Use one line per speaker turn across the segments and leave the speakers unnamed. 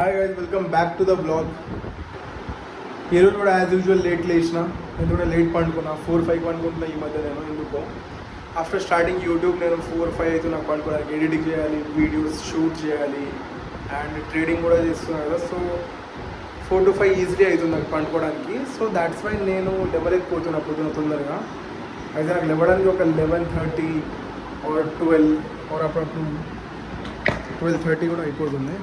Hi guys, welcome back to the blog. ఈరోజు కూడా as usual late లేచిన, నేను కూడా లేట్ పండుకున్నా. 4-5 పండుకుంటున్నా ఈ మధ్య. నేను ఎందుకో ఆఫ్టర్ స్టార్టింగ్ యూట్యూబ్ నేను 4-5 అయితే నాకు పండుకోవడానికి. ఎడిటింగ్ చేయాలి, వీడియోస్ షూట్ చేయాలి అండ్ ట్రేడింగ్ కూడా చేస్తున్నాను కదా. సో 4 to 5 ఈజీలీ అవుతుంది నాకు పండుకోవడానికి. సో దాట్స్ వై నేను లేవలేకపోతున్నా పొద్దున తొందరగా. అయితే నాకు లేవడానికి ఒక 11:30 or 12 or అప్పుడప్పుడు 12:30 కూడా అయిపోతుంది.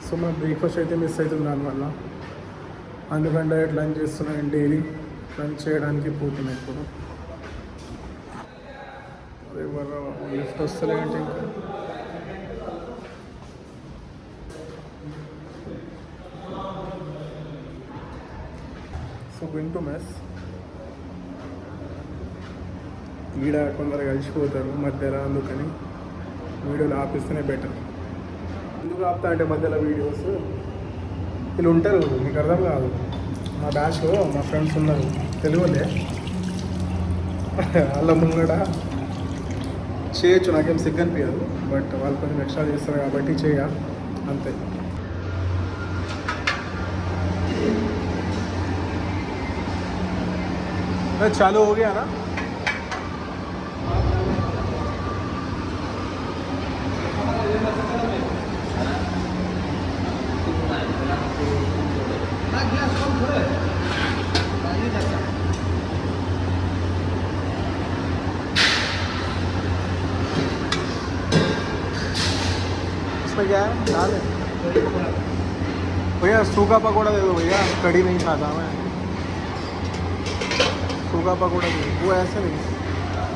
సో మన బ్రేక్ఫాస్ట్ అయితే మిస్ అవుతుంది దానివల్ల. అందుకంటే లంచ్ చేస్తున్నాను, డైలీ లంచ్ చేయడానికి పోతున్నాయి ఇప్పుడు. ఎవరు లిఫ్ట్ వస్తలేంటి ఇంకా. So going to mess. ఈడ కొందరు కలిసిపోతారు మధ్యలో, అందుకని వీడియోలు ఆపిస్తేనే బెటర్. ఎందుకు ఆపుతా అంటే మధ్యలో వీడియోస్ వీళ్ళు ఉంటారు, మీకు అర్థం కాదు. మా బ్యాచ్లో మా ఫ్రెండ్స్ ఉన్నారు తెలుగులే, వాళ్ళ ముంగడ చేయొచ్చు, నాకేం సిగ్గు అనిపించదు. బట్ వాళ్ళు కొంచెం ఎక్స్ట్రా చేస్తారు కాబట్టి చేయ అంతే. చాలు हो गया ना. इसमें क्या है, दाल है भैया. सूखा पकौड़ा दे दो भैया, कड़ी नहीं खाता मैं. सूखा पकौड़ा दे दो, वो ऐसे नहीं,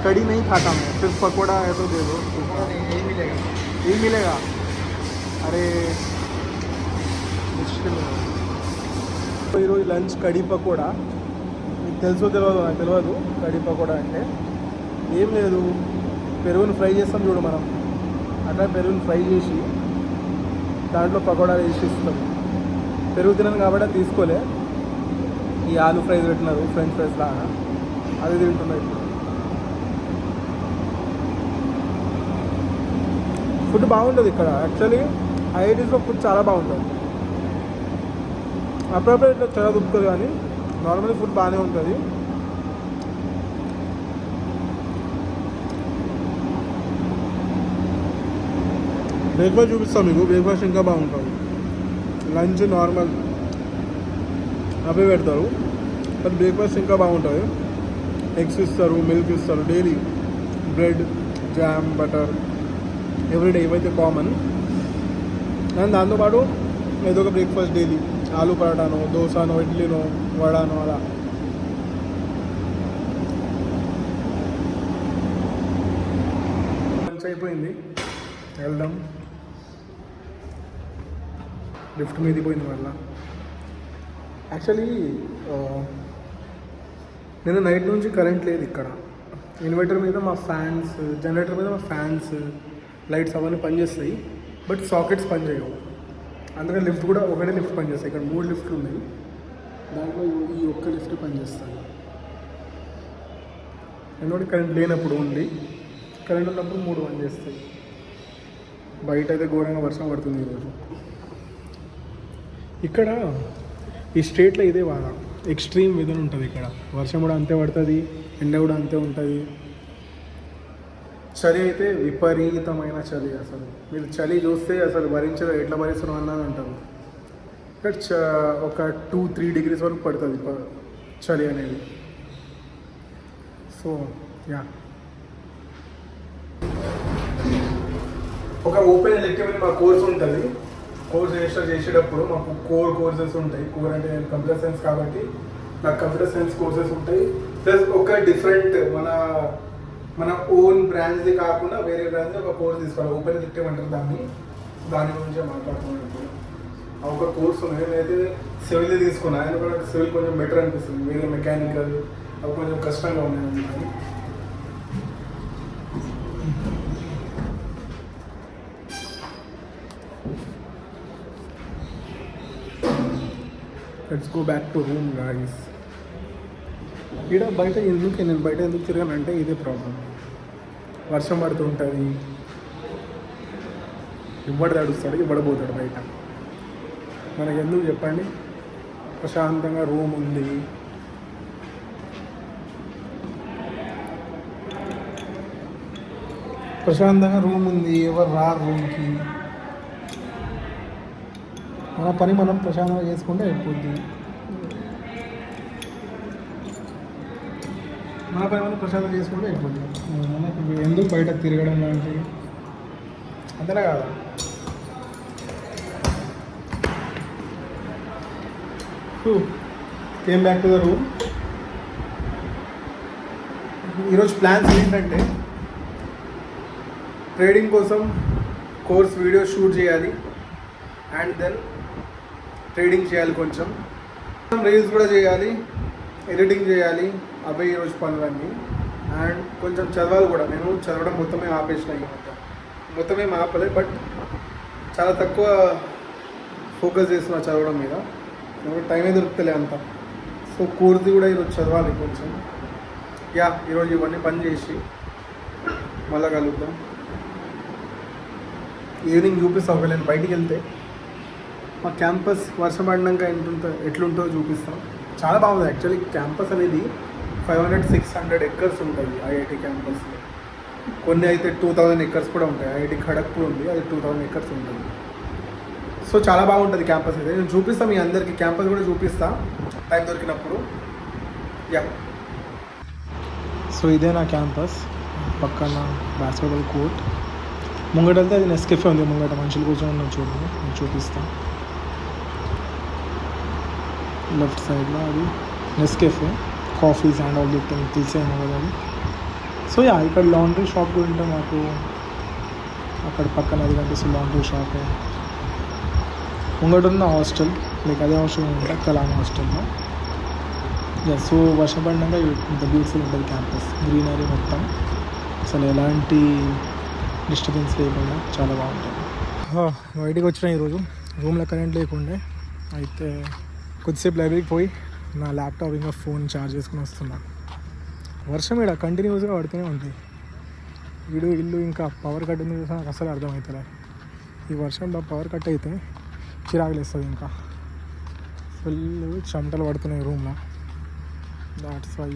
कड़ी नहीं खाता मैं, सिर्फ पकौड़ा है तो दे दो. यही मिलेगा, यही मिलेगा. अरे ముష్కిల్. ఈరోజు లంచ్ కడీ పకోడా. మీకు తెలుసో తెలియదు, నాకు తెలియదు కడీ పకోడా అంటే. ఏం లేదు, పెరుగుని ఫ్రై చేస్తాం చూడు మనం, అట్లా పెరుగుని ఫ్రై చేసి దాంట్లో పకోడా వేసి ఇస్తాం. పెరుగు తినను కాబట్టి తీసుకోలే. ఈ ఆలు ఫ్రైస్ పెట్టినారు, ఫ్రెంచ్ ఫ్రైస్ లాగా, అది తింటున్నాయి ఇప్పుడు. ఫుడ్ బాగుంటుంది ఇక్కడ యాక్చువల్లీ. ఐఐటీస్లో ఫుడ్ చాలా బాగుంటుంది. అప్పుడప్పుడు ఇట్లా చాలా దొరుకుతుంది, కానీ నార్మల్లీ ఫుడ్ బాగానే ఉంటుంది. బ్రేక్ఫాస్ట్ చూపిస్తాం మీకు, బ్రేక్ఫాస్ట్ ఇంకా బాగుంటుంది. లంచ్ నార్మల్ అవే పెడతారు, బట్ బ్రేక్ఫాస్ట్ ఇంకా బాగుంటుంది. ఎగ్స్ ఇస్తారు, మిల్క్ ఇస్తారు daily, bread, jam, butter everyday, ఇవైతే కామన్. అండ్ దాంతోపాటు ఏదో ఒక బ్రేక్ఫాస్ట్ డైలీ, ఆలు పరాటానో, దోసానో, ఇడ్లీనో, వడానో అలా. లంచ్ అయిపోయింది, వెళ్దాం. లిఫ్ట్ మీది పోయింది వల్ల. యాక్చువల్లీ నేను నైట్ నుంచి కరెంట్ లేదు ఇక్కడ. ఇన్వర్టర్ మీద మా ఫ్యాన్స్, జనరేటర్ మీద మా ఫ్యాన్స్, లైట్స్ అవన్నీ పనిచేస్తాయి, బట్ సాకెట్స్ పనిచేయవు. అందుకని లిఫ్ట్ కూడా ఒకటే లిఫ్ట్ పనిచేస్తాయి. ఇక్కడ 3 లిఫ్ట్లు ఉన్నాయి, దాంట్లో ఈ ఒక్క లిఫ్ట్ పనిచేస్తాయి. ఎందుకంటే కరెంట్ లేనప్పుడు ఉంది, కరెంట్ ఉన్నప్పుడు 3 పనిచేస్తాయి. బయట అయితే ఘోరంగా వర్షం పడుతుంది ఈరోజు. ఇక్కడ ఈ స్టేట్లో ఇదే బాగా ఎక్స్ట్రీమ్ వెదర్ ఉంటుంది ఇక్కడ. వర్షం కూడా అంతే పడుతుంది, ఎండ కూడా అంతే ఉంటుంది. చలి అయితే విపరీతమైన చలి. అసలు మీరు చలి చూస్తే అసలు భరించదు, ఎట్లా భరిస్తాను అన్నది అంటారు. ఇక్కడ ఒక 2-3 degrees వరకు పడుతుంది చలి అనేది. సో యా, ఒక ఓపెన్ ఎలెక్టివ్ మా కోర్స్ ఉంటుంది. కోర్స్ రిజిస్టర్ చేసేటప్పుడు మాకు కోర్సెస్ ఉంటాయి. కోర్ అంటే నేను కంప్యూటర్ సైన్స్ కాబట్టి నాకు కంప్యూటర్ సైన్స్ కోర్సెస్ ఉంటాయి. ప్లస్ ఒక డిఫరెంట్ మన ఓన్ బ్రాంచ్ది కాకుండా వేరే బ్రాంచ్ ఒక కోర్స్ తీసుకోవాలి. ఓపెన్ ఎలెక్టివ్ అంటారు దాన్ని. దాని గురించి మాట్లాడుతున్నాను ఇప్పుడు. ఒక కోర్స్ ఉంది, నేనైతే సివిల్ తీసుకున్నాను. ఎందుకంటే సివిల్ కొంచెం బెటర్ అనిపిస్తుంది, వేరే మెకానికల్ అవి కొంచెం కష్టంగా ఉన్నాయి. Let's go back to room guys. ఇక్కడ బయట ఎందుకు నేను బయట ఎందుకు తిరిగానంటే ఇదే ప్రాబ్లం. వర్షం పడుతుంటుంది, ఇవ్వడు తడుస్తాడు, ఇవ్వడబోతాడు బయట. మనకి ఎందుకు చెప్పండి, ప్రశాంతంగా రూమ్ ఉంది, ఎవరు రారు రూమ్కి. మన పని మనం ప్రశాంతంగా చేసుకుంటే అయిపోద్ది. మనకు ఎందుకు బయట తిరగడం లాంటివి, అంతేనా కాదా? Came back to the room. ఈరోజు ప్లాన్స్ ఏంటంటే, ట్రేడింగ్ కోసం కోర్స్ వీడియో షూట్ చేయాలి, అండ్ దెన్ ట్రేడింగ్ చేయాలి, కొంచెం రీల్స్ కూడా చేయాలి, ఎడిటింగ్ చేయాలి. అవే ఈరోజు పనులన్నీ. అండ్ కొంచెం చదవాలి కూడా. నేను చదవడం మొత్తమే ఆపేసిన, మొత్తమే ఆపలే, బట్ చాలా తక్కువ ఫోకస్ చేస్తున్నా చదవడం మీద. టైమే దొరుకుతలే అంత. సో కోర్స్ది కూడా ఈరోజు చదవాలి కొంచెం. ఈరోజు ఇవన్నీ పని చేసి మళ్ళీ కలుద్దాం. ఈవినింగ్ చూపిస్తాం. ఒకవేళ నేను బయటికి వెళ్తే మా క్యాంపస్ వర్షం పడినాక ఎట్లుంటుందో చూపిస్తాం. చాలా బాగుంది యాక్చువల్లీ. క్యాంపస్ అనేది 500-600 ఎకర్స్ ఉంటుంది ఐఐటి క్యాంపస్లో. కొన్ని అయితే 2000 ఎకర్స్ కూడా ఉంటాయి. ఐఐటి ఖడగ్పూర్ ఉంది, అది 2000 ఎకర్స్ ఉంటుంది. సో చాలా బాగుంటుంది క్యాంపస్ అయితే. నేను చూపిస్తాను మీ అందరికీ, క్యాంపస్ కూడా చూపిస్తా టైం దొరికినప్పుడు. సో ఇదే నా క్యాంపస్. పక్కన బాస్కెట్బాల్ కోర్ట్, ముంగట వెళ్తే అది నెస్కెఫే ఉంది. ముంగట మనుషులు కూర్చొని నేను చూడండి, నేను చూపిస్తాను. లెఫ్ట్ సైడ్లో అది Nescafe, coffees and all the things తెలిసాను కదా అది. సో ఇక్కడ లాండ్రీ షాప్ కూడా ఉంటే మాకు అక్కడ పక్కన అది కనిపిస్తుంది లాండ్రీ షాప్. ముంగట ఉన్న హాస్టల్, లైక్ అదే హాస్టల్ ఉంటుంది కలాం హాస్టల్లో. సో వర్షం పడినాక ఇంత బ్యూటిఫుల్ ఉంటుంది క్యాంపస్, గ్రీనరీ మొత్తం, అసలు ఎలాంటి డిస్టర్బెన్స్ లేకుండా చాలా బాగుంటుంది. బయటికి వచ్చిన ఈరోజు రూమ్లో కరెంట్ లేకుండే, అయితే కొద్దిసేపు లైబ్రరీకి పోయి నా ల్యాప్టాప్ ఇంకా ఫోన్ ఛార్జ్ చేసుకుని వస్తున్నా. వర్షం ఇక్కడ కంటిన్యూస్గా పడుతూనే ఉంది. ఇల్లు ఇంకా పవర్ కట్ ఉంది చూసా, నాకు అసలు అర్థమవుతుంది. ఈ వర్షంలో పవర్ కట్ అయితే చిరాకులేస్తుంది. ఇంకా ఫుల్ చెమటలు పడుతున్నాయి రూమ్లో. That's why.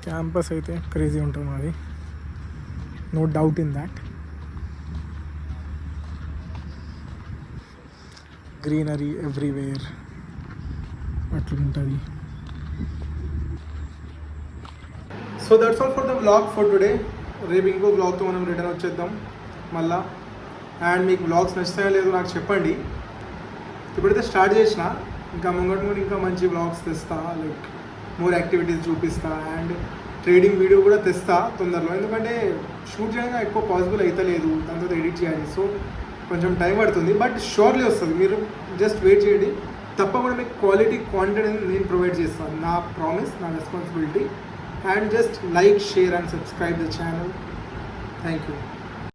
క్యాంపస్ అయితే క్రేజీ ఉంటుంది మాది, no doubt in that. Greenery everywhere అట్లుంటుంది. So that's all for the vlog for today. రేపు ఇంకో వ్లాగ్తో మనం రిటర్న్ వచ్చేద్దాం మళ్ళా. అండ్ మీకు వ్లాగ్స్ నచ్చుతాయో లేదో నాకు చెప్పండి. ఇప్పుడైతే స్టార్ట్ చేసిన, ఇంకా ముంగట ఇంకా మంచి వ్లాగ్స్ తెస్తా, లైక్ మోర్ యాక్టివిటీస్ చూపిస్తా, అండ్ ట్రేడింగ్ వీడియో కూడా తెస్తా తొందరలో. ఎందుకంటే షూట్ చేయడానికి ఎక్కువ పాసిబుల్ అవుతలేదు, దాని తర్వాత ఎడిట్ చేయాలి. సో కొంచెం టైం పడుతుంది, బట్ షూర్లీ వస్తుంది. మీరు జస్ట్ వెయిట్ చేయండి. తప్పకుండా మీకు క్వాలిటీ కాంటెంట్ నేను ప్రొవైడ్ చేస్తాను, నా ప్రామిస్, నా responsibility. And just like, share and subscribe the channel. Thank you.